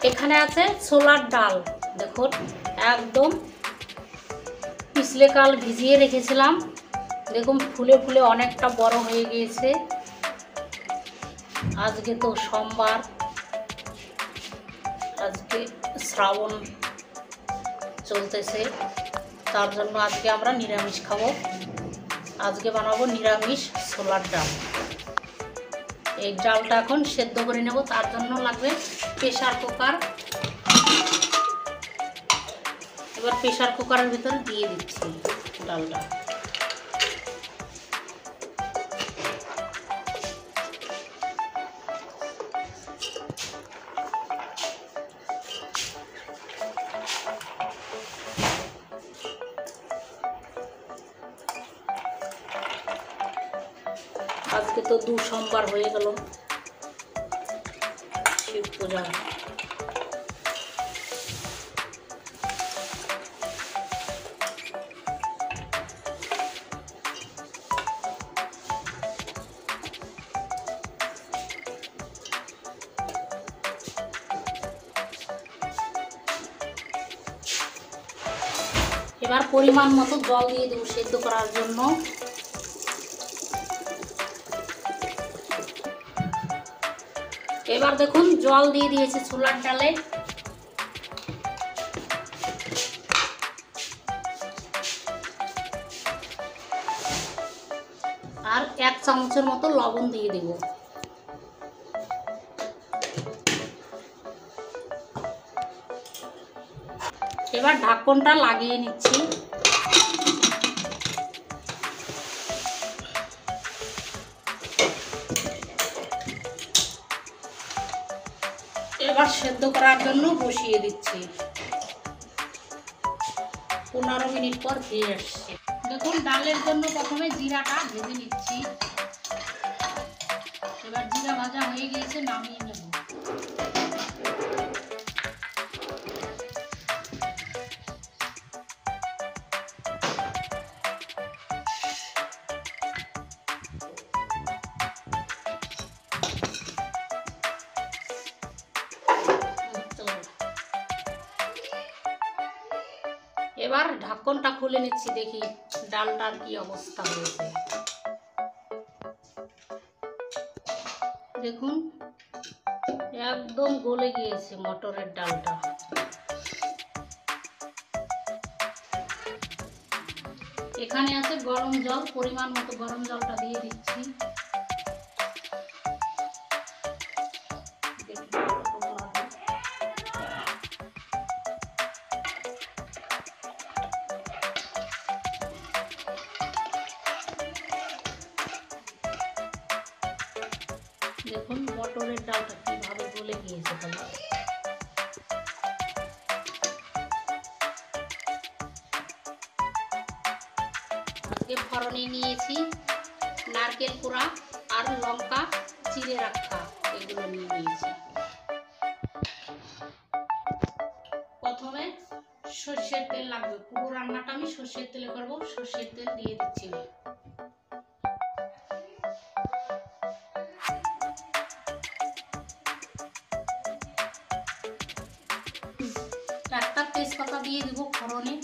এখানে আছে ছোলার ডাল, দেখুন একদম পিছলে কাল ভিজিয়ে রেখেছিলাম, দেখুন ফুলে ফুলে অনেকটা বড় হয়ে গিয়েছে। আজকে তো সোমবার, আজকে শ্রাবণ চলতেছে, তার জন্য আজকে আমরা নিরামিষ খাবো। আজকে বানাবো নিরামিষ ছোলার ডাল। এই ডালটা এখন সেদ্ধ করে নেব, তার জন্য লাগবে প্রেসার কুকার। এবার প্রেসার কুকারের ভিতরে দিয়ে দিচ্ছি ডালটা। আজকে তো 2 সোমবার হয়ে গেল, শিব পূজা। এবার পরিমাণ মতো জল দিয়ে দেবো সেদ্ধ করার জন্য। এবার দেখুন জল দিয়ে দিয়েছে ছোলার ডালে। আর 1 চামচের মতো লবণ দিয়ে দেব। এবার ঢাকনটা লাগিয়ে নিচ্ছি। এবার সেদ্ধ করার জন্য বসিয়ে দিচ্ছি। 15 মিনিট পর ফিরে আসছি। দেখুন ডালের জন্য প্রথমে জিরাটা ভেজে নিচ্ছি। এবার জিরা ভাজা হয়ে গিয়েছে, নামিয়ে নেব। এবার ঢাকনটা খুলে নিচ্ছি, দেখি ডালটার কি অবস্থা হয়েছে। দেখুন একদম গলে গিয়েছে মটরের ডালটা। এখানে আছে গরম জল, পরিমাণ মতো গরম জলটা দিয়ে দিচ্ছি। দেখুন মটরের ডালটা কিভাবে গলে গিয়েছে। আজকে ফোড়নে নিয়েছি নারকেল কোড়া আর লঙ্কা চিড়ে রাখা, এগুলো নিয়ে নিয়েছি। প্রথমে সর্ষের তেল লাগবে, পুরো রান্নাটা আমি সর্ষের তেলে করব। সর্ষের তেল দিয়ে দিচ্ছি। একটা তেজপাতা দিয়ে দেব ফোড়নে।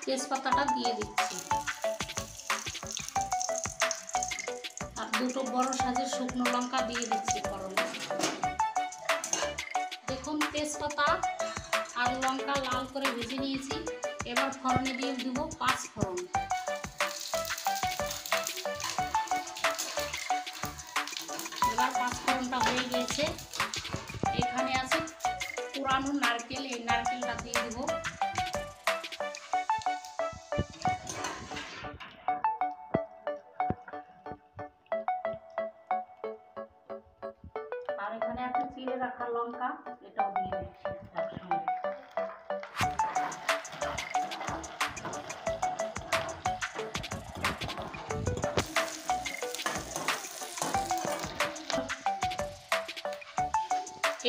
তেজপাতাটা দিয়ে দিচ্ছি। আর 2টো বড় সাইজের শুকনো লঙ্কা দিয়ে দিচ্ছি ফোড়নে। দেখুন তেজপাতা আর লঙ্কা লাল করে ভেজে নিয়েছি। এবার ফোড়নে দিয়ে দেব 5 ফোড়ন। এবার 5 ফোড়নটা হয়ে গিয়েছে। এখানে আছে পুরানো নারকেল, এই নারকেলটা দিয়ে দেব। আর এখানে আছে চিড়ে রাখা লঙ্কা, এটাও দিয়ে দিচ্ছি একসঙ্গে।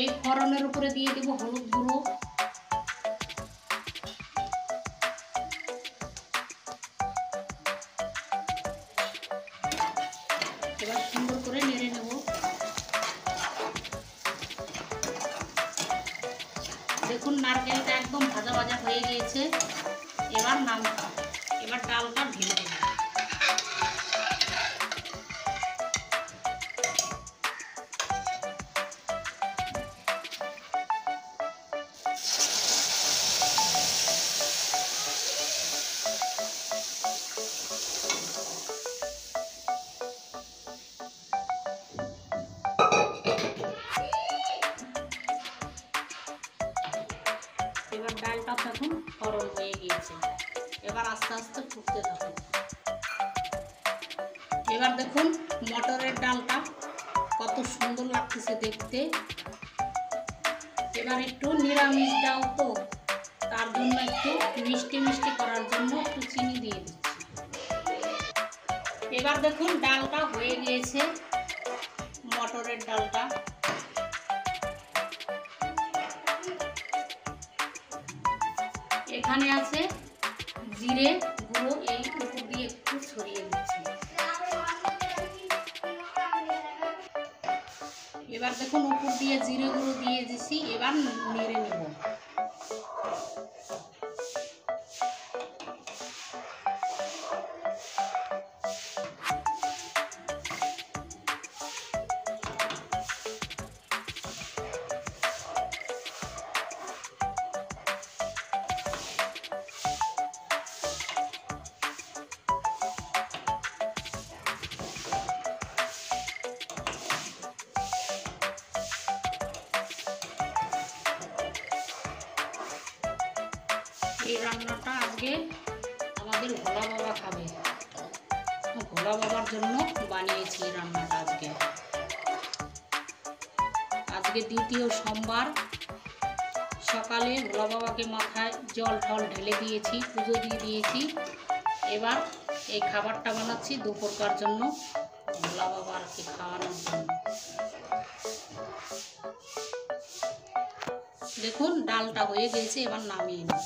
এই ফোড়নের উপরে দিয়ে দেব হলুদ গুঁড়ো। এবার সুন্দর করে নেড়ে নেব। দেখুন নারকেলটা একদম ভাজা ভাজা হয়ে গিয়েছে। এবার ডালটা ঢেলে দেব। এবার ডালটা তখন গরম হয়ে গিয়েছে, এবার আস্তে আস্তে ফুটতে থাকুন। এবার দেখুন মটরের ডালটা কত সুন্দর লাগতেছে দেখতে। এবার একটু নিরামিষ ডাল তো, তার জন্য একটু মিষ্টি মিষ্টি করার জন্য একটু চিনি দিয়ে দিচ্ছি। এবার দেখুন ডালটা হয়ে গিয়েছে, মটরের ডালটা। এখানে আছে জিরে গুঁড়ো, এই উপর দিয়ে একটু ছড়িয়ে দিচ্ছি। এবার দেখুন উপর দিয়ে জিরে গুঁড়ো দিয়ে দিছি, এবার নেড়ে নেব। এই রান্নাটা আজকে আমাদের ভোলা বাবা খাবে, ভোলা বাবার জন্য বানিয়েছি এই রান্নাটা। আজকে দ্বিতীয় সোমবার, সকালে ভোলা বাবাকে মাথায় জল ঢল ঢেলে দিয়েছি, পুজো দিয়ে দিয়েছি। এবার এই খাবারটা বানাচ্ছি দুপুরকার জন্য, ভোলা বাবাকে খাওয়ানোর জন্য। দেখুন ডালটা হয়ে গেছে, এবার নামিয়ে নেব।